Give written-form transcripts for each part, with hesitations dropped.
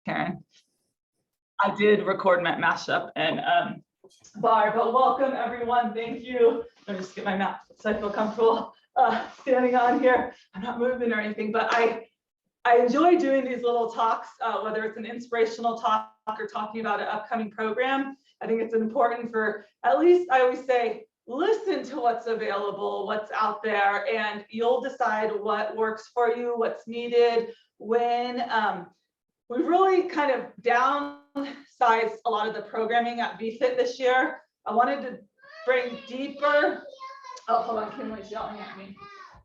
Karen. I did record my mashup and bar, but welcome everyone. Thank you. Let me just get my mat so I feel comfortable standing on here. I'm not moving or anything, but I enjoy doing these little talks, whether it's an inspirational talk or talking about an upcoming program. I think it's important for, at least I always say, listen to what's available, what's out there, and you'll decide what works for you, what's needed, when. We've really kind of downsized a lot of the programming at VFit this year. I wanted to bring deeper. Oh, hold on, Kimberly's yelling at me.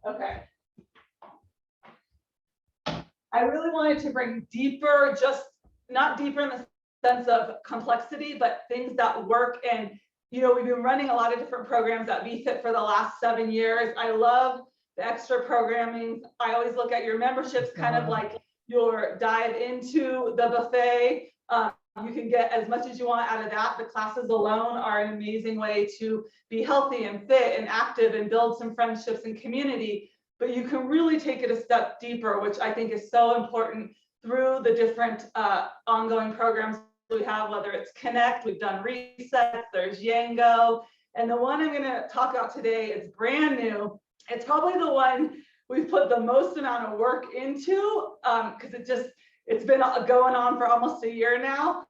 Okay. I really wanted to bring deeper, just not deeper in the sense of complexity, but things that work. And, you know, we've been running a lot of different programs at VFit for the last 7 years. I love the extra programming. I always look at your memberships kind of like your dive into the buffet. You can get as much as you want out of that. The classes alone are an amazing way to be healthy and fit and active and build some friendships and community. But you can really take it a step deeper, which I think is so important through the different ongoing programs we have, whether it's Connect, we've done Resets, there's Yango. And the one I'm gonna talk about today is brand new. It's probably the one we've put the most amount of work into because it's been going on for almost a year now,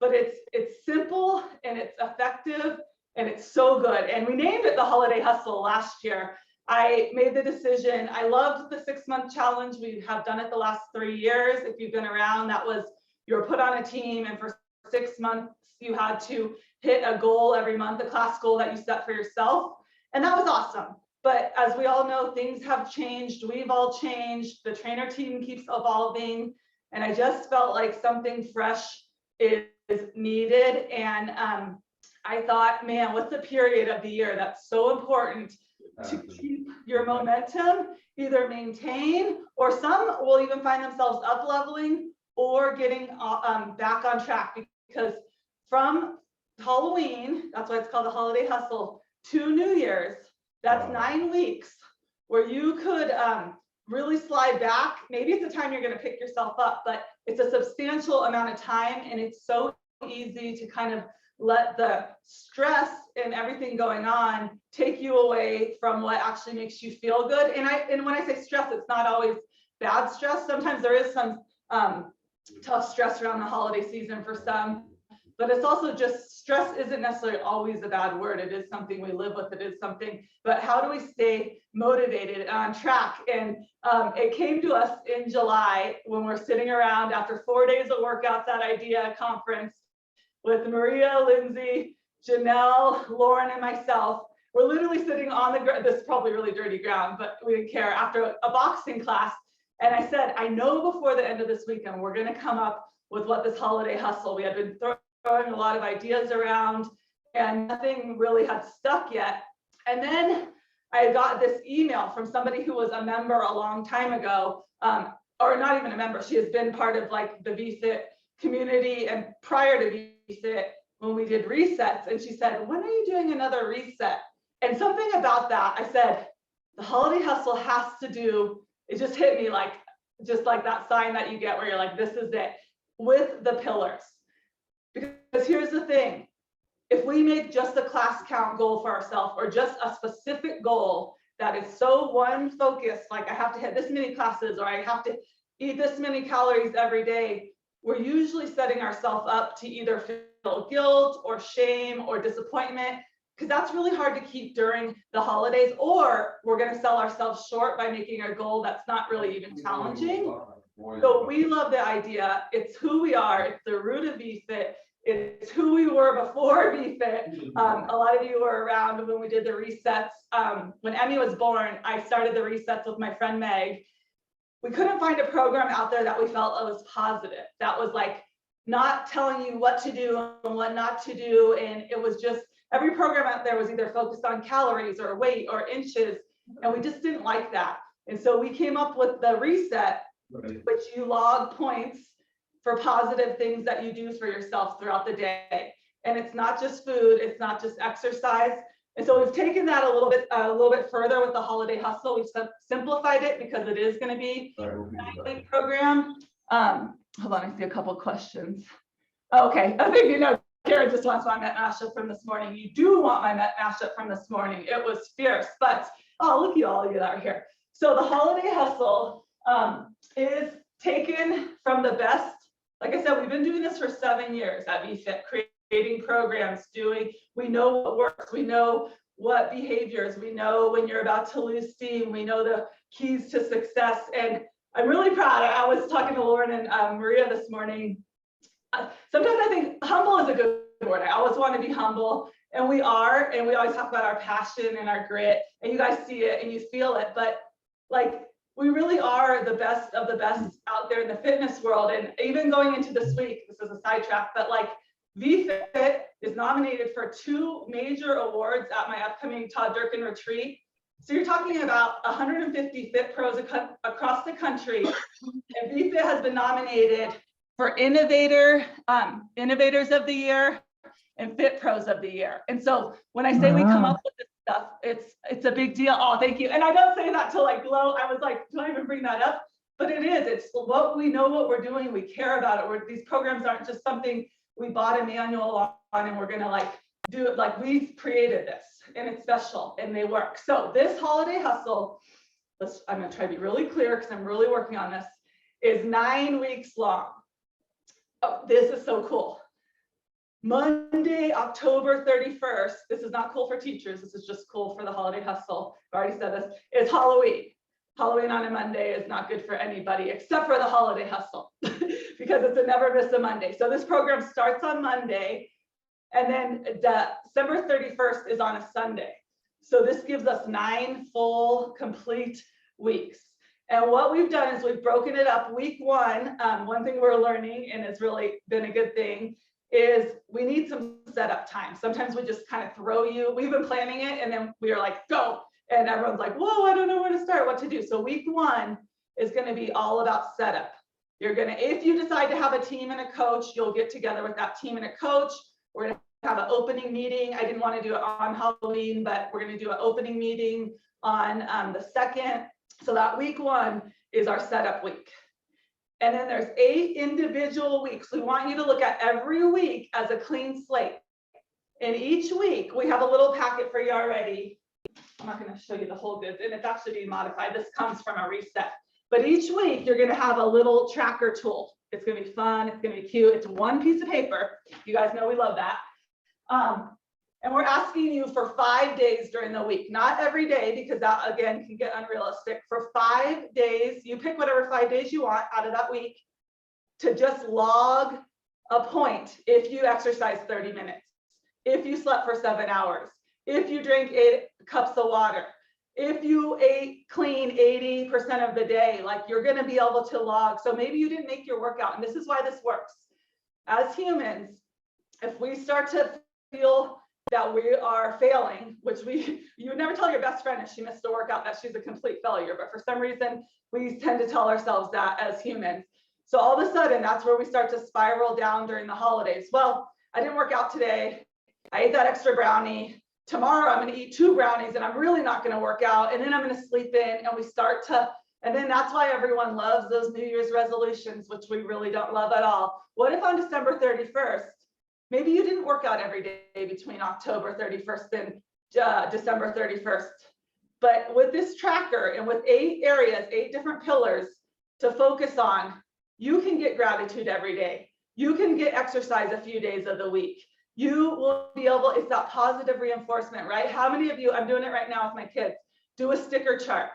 but it's simple and it's effective and it's so good. And we named it the Holiday Hustle last year. I made the decision. I loved the 6-month challenge. We have done it the last 3 years. If you've been around, that was, you were put on a team and for 6 months you had to hit a goal every month, a class goal that you set for yourself. And that was awesome. But as we all know, things have changed. We've all changed. The trainer team keeps evolving. And I just felt like something fresh is needed. And I thought, man, what's the period of the year that's so important to keep your momentum, either maintain, or some will even find themselves up leveling or getting back on track, because from Halloween, that's why it's called the Holiday Hustle, to New Year's, that's 9 weeks where you could really slide back. Maybe it's a time you're going to pick yourself up, but it's a substantial amount of time, and it's so easy to kind of let the stress and everything going on take you away from what actually makes you feel good. And when I say stress, it's not always bad stress. Sometimes there is some tough stress around the holiday season for some. But it's also just, stress isn't necessarily always a bad word. It is something we live with. It is something, but how do we stay motivated and on track? And it came to us in July when we're sitting around after 4 days of workouts at IDEA conference with Maria, Lindsay, Janelle, Lauren, and myself. We're literally sitting on the ground. This is probably really dirty ground, but we didn't care, after a boxing class. And I said, I know before the end of this weekend, we're going to come up with what this holiday hustle, we had been throwing a lot of ideas around and nothing really had stuck yet. And then I got this email from somebody who was a member a long time ago, or not even a member. She has been part of like the VFit community and prior to VFit when we did resets. And she said, when are you doing another reset? And something about that, I said, the holiday hustle has to do, it just hit me like, just like that sign that you get where you're like, this is it, with the pillars. Because here's the thing, if we make just a class count goal for ourselves, or just a specific goal that is so one focused, like I have to hit this many classes, or I have to eat this many calories every day, we're usually setting ourselves up to either feel guilt or shame or disappointment, because that's really hard to keep during the holidays, or we're going to sell ourselves short by making a goal that's not really even challenging. So we love the idea. It's who we are. It's the root of VFit. It's who we were before VFit. A lot of you were around when we did the resets. When Emmy was born, I started the resets with my friend Meg. We couldn't find a program out there that we felt was positive, that was like not telling you what to do and what not to do. And it was just, every program out there was either focused on calories or weight or inches. And we just didn't like that. And so we came up with the reset, which you log points for positive things that you do for yourself throughout the day. And it's not just food, it's not just exercise. And so we've taken that a little bit further with the holiday hustle. We've simplified it because it is going to be a 9-week program. hold on, I see a couple questions. Okay, I think you know, Karen just wants my Met mashup from this morning. You do want my Met mashup from this morning. It was fierce, but oh, look at all of you that are here. So the holiday hustle is taken from the best. Like I said, we've been doing this for 7 years at VFit, creating programs, we know what works, we know what behaviors, we know when you're about to lose steam, we know the keys to success. And I'm really proud. I was talking to Lauren and Maria this morning. Sometimes I think humble is a good word. I always want to be humble, and we are, and we always talk about our passion and our grit, and you guys see it and you feel it, but like, we really are the best of the best out there in the fitness world. And even going into this week, this is a sidetrack, but like VFit is nominated for 2 major awards at my upcoming Todd Durkin retreat. So you're talking about 150 fit pros across the country, and VFit has been nominated for Innovators of the Year and Fit Pros of the Year. And so when I say we come up with this stuff, it's a big deal. Oh, thank you. And I don't say that to like glow. I was like, do I even bring that up? But it is. It's what we know what we're doing. We care about it. These programs aren't just something we bought a manual on and we're gonna like do it. Like, we've created this, and it's special and they work. So this holiday hustle, I'm gonna try to be really clear because I'm really working on this, is 9 weeks long. Oh, this is so cool. Monday, October 31st, this is not cool for teachers, this is just cool for the holiday hustle. I already said this, it's Halloween. Halloween on a Monday is not good for anybody except for the holiday hustle because it's a never miss a Monday. So this program starts on Monday, and then December 31st is on a Sunday. So this gives us 9 full, complete weeks. And what we've done is we've broken it up. Week 1, one thing we're learning, and it's really been a good thing, is we need some setup time. Sometimes we just kind of throw you, we've been planning it, and then we are like, go. And everyone's like, whoa, I don't know where to start, what to do. So week 1 is gonna be all about setup. You're gonna, if you decide to have a team and a coach, you'll get together with that team and a coach. We're gonna have an opening meeting. I didn't want to do it on Halloween, but we're gonna do an opening meeting on the 2nd. So that week 1 is our setup week. And then there's 8 individual weeks. We want you to look at every week as a clean slate. And each week we have a little packet for you already. I'm not going to show you the whole goods, and it's actually being modified. This comes from a reset. But each week you're going to have a little tracker tool. It's going to be fun. It's going to be cute. It's 1 piece of paper. You guys know we love that. And we're asking you for 5 days during the week, not every day, because that again can get unrealistic. For 5 days, you pick whatever 5 days you want out of that week to just log a point. If you exercise 30 minutes, if you slept for 7 hours, if you drank 8 cups of water, if you ate clean 80% of the day, like, you're going to be able to log. So maybe you didn't make your workout, and this is why this works. As humans, if we start to feel that we are failing, which you would never tell your best friend if she missed a workout that she's a complete failure, but for some reason we tend to tell ourselves that as humans. So all of a sudden that's where we start to spiral down during the holidays. Well, I didn't work out today, I ate that extra brownie, tomorrow I'm going to eat 2 brownies and I'm really not going to work out, and then I'm going to sleep in, and we start to, and then that's why everyone loves those New Year's resolutions, which we really don't love at all. What if on December 31st, maybe you didn't work out every day between October 31st and December 31st. But with this tracker and with 8 areas, 8 different pillars to focus on, you can get gratitude every day. You can get exercise a few days of the week. You will be able, it's that positive reinforcement, right? How many of you, I'm doing it right now with my kids, do a sticker chart.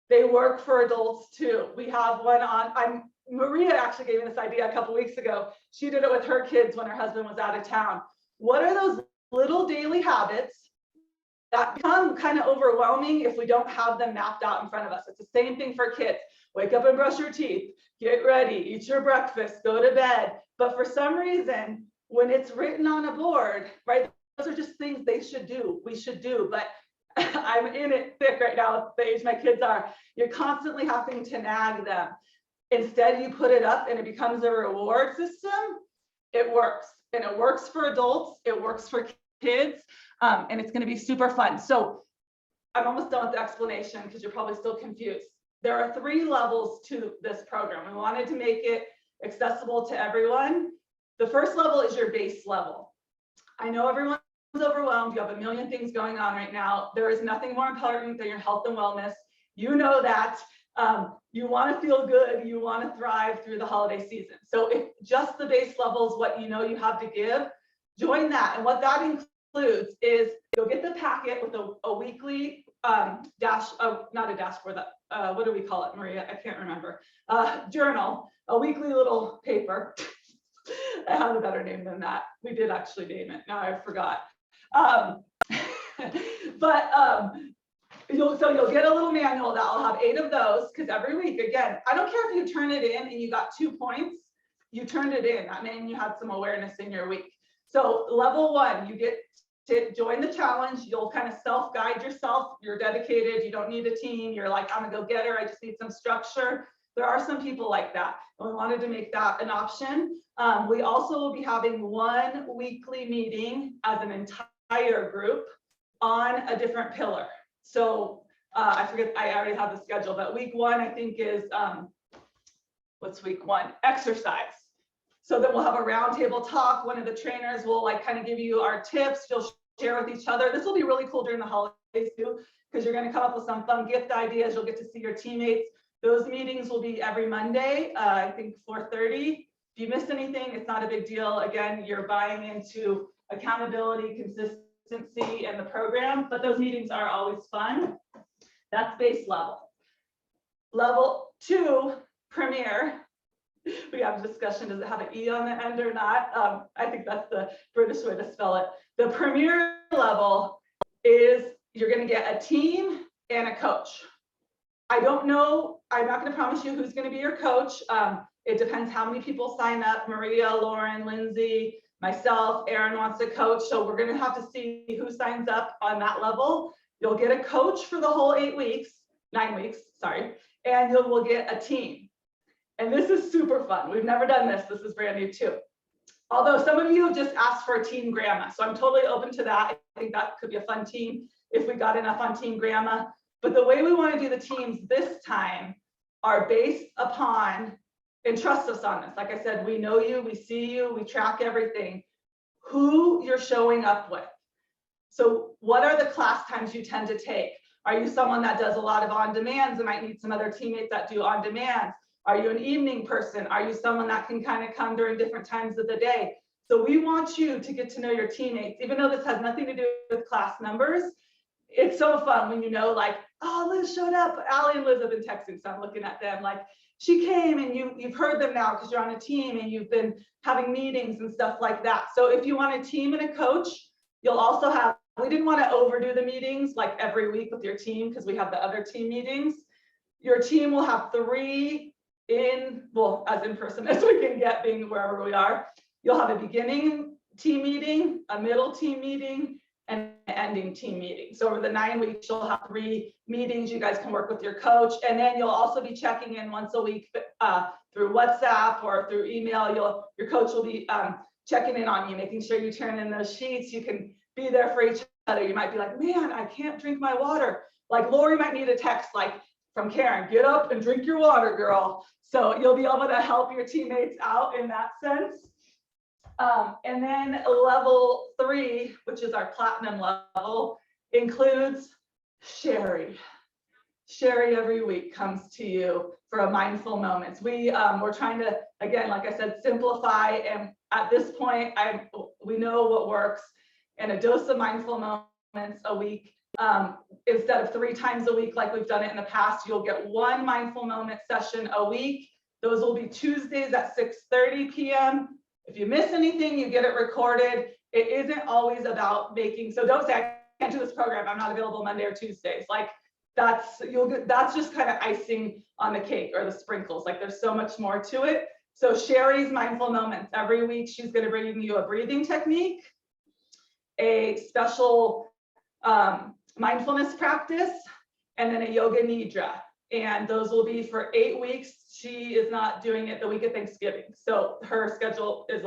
They work for adults too. We have one on, Maria actually gave me this idea a couple weeks ago. She did it with her kids when her husband was out of town. What are those little daily habits that become kind of overwhelming if we don't have them mapped out in front of us? It's the same thing for kids. Wake up and brush your teeth, get ready, eat your breakfast, go to bed. But for some reason, when it's written on a board, right, those are just things they should do, we should do. But I'm in it thick right now with the age my kids are. You're constantly having to nag them. Instead, you put it up and it becomes a reward system. It works, and it works for adults, it works for kids, and it's going to be super fun. So I'm almost done with the explanation because you're probably still confused. There are 3 levels to this program. We wanted to make it accessible to everyone. The first level is your base level. I know everyone's overwhelmed. You have a million things going on right now. There is nothing more important than your health and wellness. You know that. You want to feel good. You want to thrive through the holiday season. So if just the base level is what you know you have to give, join that. And what that includes is you'll get the packet with a weekly not a dashboard, what do we call it, Maria? I can't remember. Journal, a weekly little paper. I have a better name than that. We did actually name it. Now I forgot. You'll get a little manual that will have 8 of those, because every week, again, I don't care if you turn it in and you got 2 points, you turned it in. That means you had some awareness in your week. So level 1, you get to join the challenge. You'll kind of self-guide yourself. You're dedicated. You don't need a team. You're like, I'm a go-getter. I just need some structure. There are some people like that, and we wanted to make that an option. We also will be having 1 weekly meeting as an entire group on a different pillar. So I forget, I already have the schedule, but week 1, I think is, what's week 1? Exercise. So that we'll have a roundtable talk. One of the trainers will like kind of give you our tips. You'll share with each other. This will be really cool during the holidays too, because you're going to come up with some fun gift ideas. You'll get to see your teammates. Those meetings will be every Monday, I think 4:30. If you miss anything, it's not a big deal. Again, you're buying into accountability, consistency, and the program, but those meetings are always fun. That's base level. Level 2, Premier. We have a discussion, does it have an E on the end or not? I think that's the British way to spell it. The Premier level is you're going to get a team and a coach. I don't know, I'm not going to promise you who's going to be your coach. It depends how many people sign up. Maria, Lauren, Lindsay, myself, Aaron wants to coach. So we're going to have to see who signs up on that level. You'll get a coach for the whole 9 weeks, sorry, and you will get a team. And this is super fun. We've never done this. This is brand new too. Although some of you have just asked for a team grandma. So I'm totally open to that. I think that could be a fun team if we got enough on team grandma. But the way we want to do the teams this time are based upon, and trust us on this. Like I said, we know you, we see you, we track everything, who you're showing up with. So what are the class times you tend to take? Are you someone that does a lot of on-demands and might need some other teammates that do on-demands? Are you an evening person? Are you someone that can kind of come during different times of the day? So we want you to get to know your teammates, even though this has nothing to do with class numbers. It's so fun when you know, like, oh, Liz showed up. Allie and Liz have been texting, so I'm looking at them like, she came, and you've heard them now because you're on a team and you've been having meetings and stuff like that. So if you want a team and a coach, you'll also have, we didn't want to overdo the meetings like every week with your team because we have the other team meetings. Your team will have 3 as in person as we can get, being wherever we are. You'll have a beginning team meeting, a middle team meeting, and an ending team meeting. So over the 9 weeks, you'll have 3 meetings. You guys can work with your coach, and then you'll also be checking in once a week through WhatsApp or through email. Your coach will be checking in on you, making sure you turn in those sheets. You can be there for each other. You might be like, man, I can't drink my water. Like Lori might need a text like from Karen, get up and drink your water, girl. So you'll be able to help your teammates out in that sense. And then level 3, which is our platinum level, includes Sherry. Sherry every week comes to you for a mindful moments. We're trying to, again, like I said, simplify. And at this point, we know what works. And a dose of mindful moments a week. Instead of 3 times a week like we've done it in the past, you'll get 1 mindful moment session a week. Those will be Tuesdays at 6:30 p.m. If you miss anything, you get it recorded. It isn't always about making, so don't say I can't do this program, I'm not available Monday or Tuesdays. Like that's just kind of icing on the cake or the sprinkles. Like there's so much more to it. So Sherry's mindful moments every week, she's going to bring you a breathing technique, a special mindfulness practice, and then a yoga nidra. And those will be for 8 weeks. She is not doing it the week of Thanksgiving. So her schedule is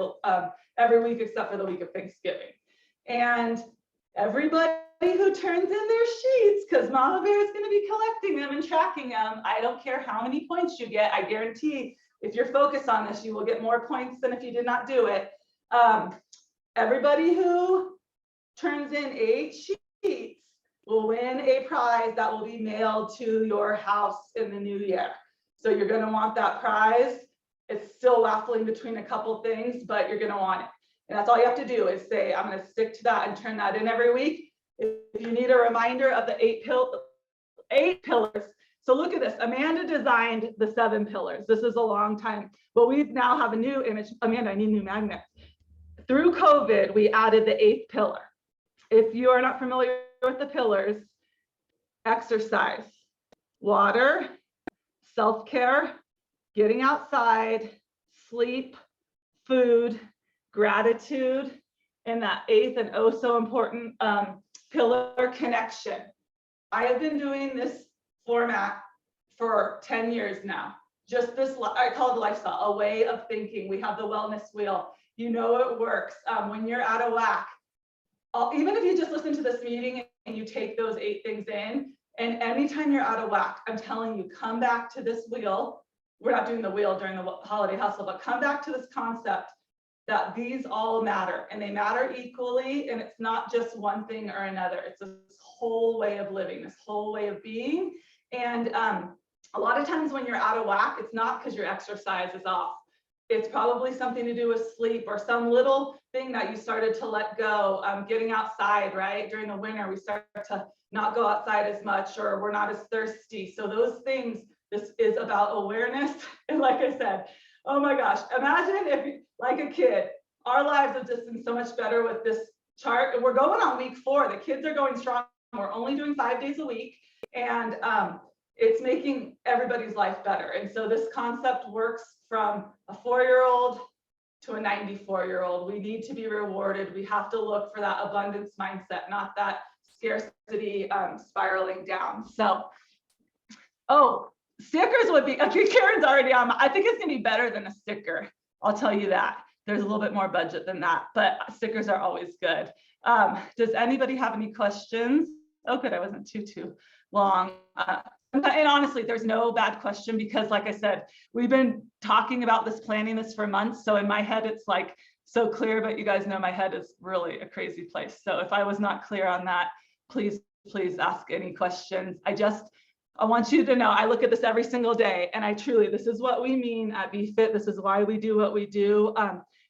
every week except for the week of Thanksgiving. And everybody who turns in their sheets, because Mama Bear is going to be collecting them and tracking them, I don't care how many points you get, I guarantee if you're focused on this, you will get more points than if you did not do it. Everybody who turns in 8 sheets will win a prize that will be mailed to your house in the new year. So you're going to want that prize. It's still waffling between a couple things, but you're going to want it. And that's all you have to do is say, I'm going to stick to that and turn that in every week. If you need a reminder of the 8 pillars. So look at this. Amanda designed the 7 pillars. This is a long time, but we now have a new image. Amanda, I need new magnets. Through COVID, we added the 8th pillar. If you are not familiar with the pillars, exercise, water, self-care, getting outside, sleep, food, gratitude, and that 8th and oh so important pillar, connection. I have been doing this format for 10 years now. Just this, I call it a lifestyle, a way of thinking. We have the wellness wheel. You know it works. When you're out of whack, even if you just listen to this meeting and you take those 8 things in, and anytime you're out of whack, I'm telling you, come back to this wheel. We're not doing the wheel during the holiday hustle, but come back to this concept that these all matter, and they matter equally, and it's not just one thing or another. It's this whole way of living, this whole way of being. And a lot of times when you're out of whack, it's not because your exercise is off. It's probably something to do with sleep or some little thing that you started to let go. Getting outside, right? During the winter, we start to not go outside as much, or we're not as thirsty. So those things, this is about awareness. And like I said, oh my gosh, imagine if, like a kid, our lives have just been so much better with this chart. We're going on week 4. The kids are going strong. We're only doing 5 days a week. And it's making everybody's life better. And so this concept works from a 4-year-old to a 94-year-old. We need to be rewarded. We have to look for that abundance mindset, not that scarcity spiraling down. So, oh, stickers would be, okay, Karen's already on. I think it's gonna be better than a sticker. I'll tell you that. There's a little bit more budget than that, but stickers are always good. Does anybody have any questions? Oh, good, I wasn't too long. And honestly, there's no bad question, because like I said, we've been talking about this, planning this for months. So in my head, it's like so clear, but you guys know my head is really a crazy place. So if I was not clear on that, please ask any questions. I want you to know, I look at this every single day, and I truly, this is what we mean at VFit. This is why we do what we do.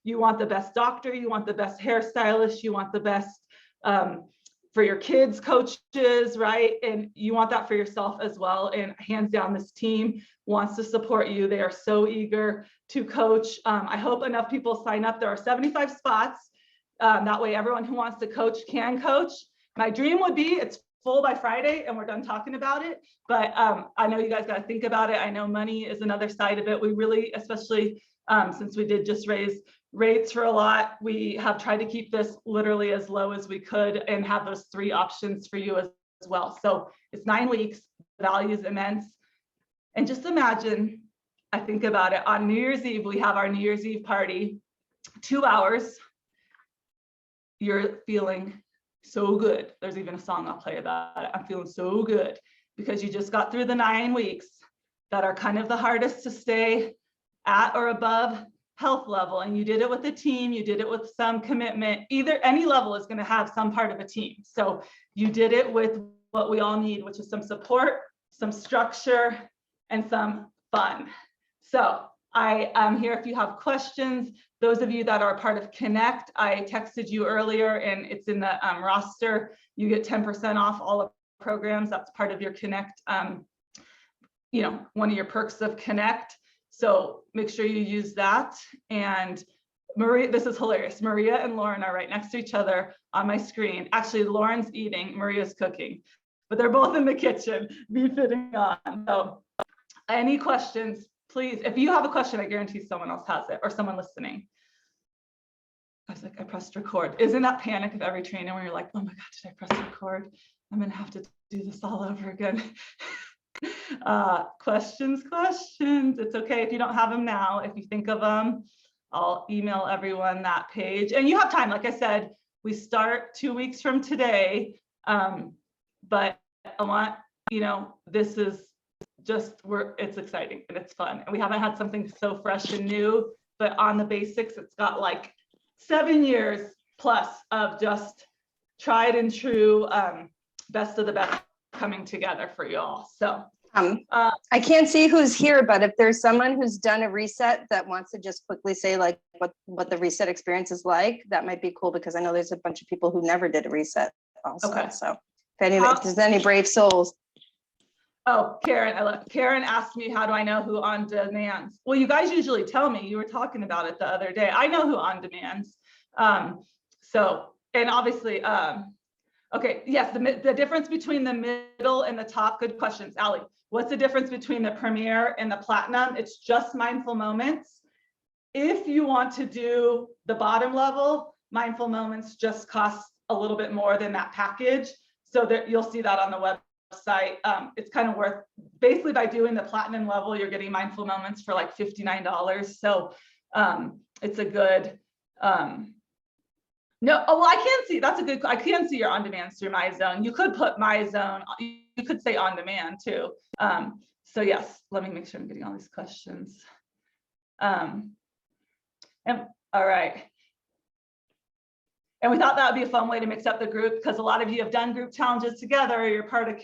You want the best doctor, you want the best hairstylist, you want the best for your kids, coaches, right? And you want that for yourself as well. And hands down, this team wants to support you. They are so eager to coach. I hope enough people sign up. There are 75 spots. That way, everyone who wants to coach can coach. My dream would be it's full by Friday and we're done talking about it. But I know you guys got to think about it. I know money is another side of it. We really, especially since we did just raise rates for a lot, we have tried to keep this literally as low as we could and have those 3 options for you as well. So it's 9 weeks, the value is immense. And just imagine, I think about it, on New Year's Eve, we have our New Year's Eve party, 2 hours. You're feeling so good. There's even a song I'll play about it. I'm feeling so good because you just got through the 9 weeks that are kind of the hardest to stay at or above health level. And you did it with a team, you did it with some commitment. Either any level is going to have some part of a team. So you did it with what we all need, which is some support, some structure, and some fun. So I am here if you have questions. Those of you that are part of Connect, I texted you earlier and it's in the roster. You get 10% off all of the programs. That's part of your Connect, one of your perks of Connect. So make sure you use that. And Maria, this is hilarious. Maria and Lauren are right next to each other on my screen. Actually, Lauren's eating, Maria's cooking, but they're both in the kitchen, VFitting on. So any questions, please. If you have a question, I guarantee someone else has it or someone listening. I was like, I pressed record. Isn't that panic of every training where you're like, oh my God, did I press record? I'm gonna have to do this all over again. Questions. It's okay if you don't have them now. If you think of them, I'll email everyone that page. And you have time. Like I said, we start 2 weeks from today. But I want, this is it's exciting and it's fun. And we haven't had something so fresh and new, but on the basics, it's got like 7 years plus of just tried and true, best of the best coming together for you all. So I can't see who's here, but if there's someone who's done a reset that wants to just quickly say like what the reset experience is like, that might be cool, because I know there's a bunch of people who never did a reset also. Okay. So if there's any brave souls. Oh, Karen asked me, how do I know who on demands? Well, you guys usually tell me. You were talking about it the other day. I know who on demands. So, and obviously, okay, yes, the difference between the middle and the top, good questions, Allie. What's the difference between the Premier and the Platinum? It's just mindful moments. If you want to do the bottom level, mindful moments just cost a little bit more than that package. So that you'll see that on the website. It's kind of worth, basically by doing the Platinum level, you're getting mindful moments for like $59. So it's a good, no, oh, well, I can see, that's a good, I can see your on demands through My Zone. You could put My Zone, you could say on demand too. So yes, let me make sure I'm getting all these questions. And all right. And we thought that would be a fun way to mix up the group, because a lot of you have done group challenges together, or you're part of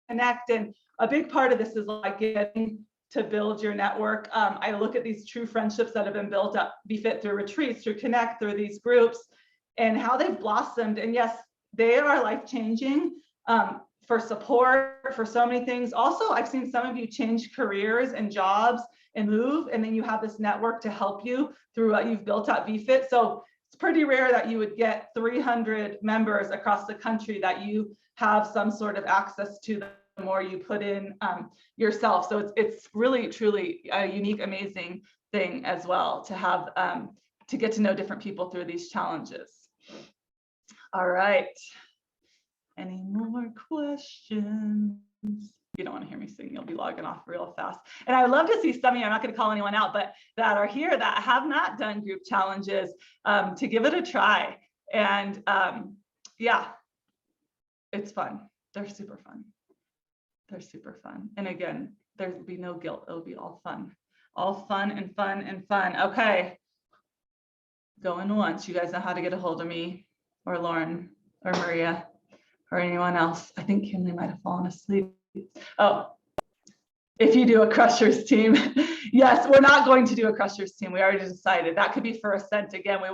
Connect. And a big part of this is like getting to build your network. I look at these true friendships that have been built up, VFit, through retreats, through Connect, through these groups, and how they've blossomed. And yes, they are life-changing for support, for so many things. Also, I've seen some of you change careers and jobs and move, and then you have this network to help you through what you've built at VFit. So it's pretty rare that you would get 300 members across the country that you have some sort of access to the more you put in yourself. So it's really, truly a unique, amazing thing as well to have, to get to know different people through these challenges. All right. Any more questions? You don't want to hear me sing, you'll be logging off real fast. And I would love to see some of you, I'm not going to call anyone out, but that are here that have not done group challenges, to give it a try. And yeah, it's fun. They're super fun. They're super fun. And again, there'll be no guilt. It'll be all fun. All fun and fun and fun. Okay. Going once. You guys know how to get a hold of me, or Lauren, or Maria, or anyone else. I think Kinley might have fallen asleep. Oh, if you do a Crushers team, yes, we're not going to do a Crushers team. We already decided that could be for Ascent. Again, we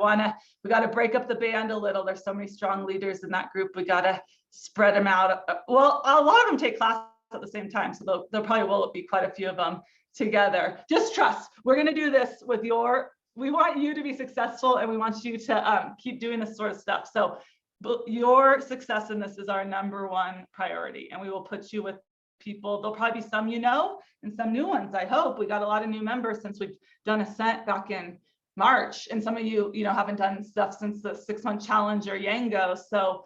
got to break up the band a little. There's so many strong leaders in that group. We got to spread them out. Well, a lot of them take classes at the same time, so there probably will be quite a few of them together. Just trust. We're going to do this with we want you to be successful, and we want you to keep doing this sort of stuff. So your success in this is our #1 priority, and we will put you with people. There'll probably be some you know and some new ones. I hope we got a lot of new members since we've done Ascent back in March, and some of you haven't done stuff since the 6-month challenge or Yango. So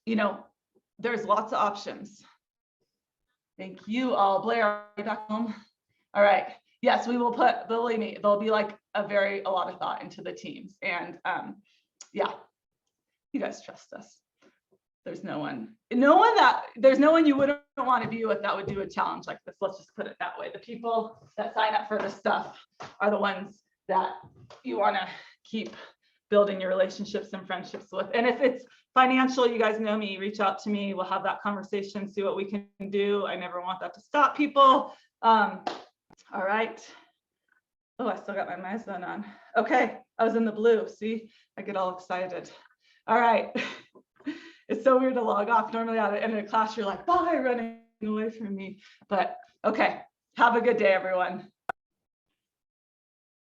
there's lots of options. Thank you all. Blair, are you back home? All right. Yes, we will put, believe me, there'll be like a lot of thought into the teams. And yeah, you guys trust us. There's no one you wouldn't want to be with that would do a challenge like this. Let's just put it that way. The people that sign up for this stuff are the ones that you want to keep building your relationships and friendships with. And if it's financial, you guys know me, reach out to me. We'll have that conversation, see what we can do. I never want that to stop people. All right. Oh, I still got my My Zone on. Okay, I was in the blue. See, I get all excited. All right. It's so weird to log off. Normally at the end of the class, you're like, bye, running away from me. But okay, have a good day, everyone.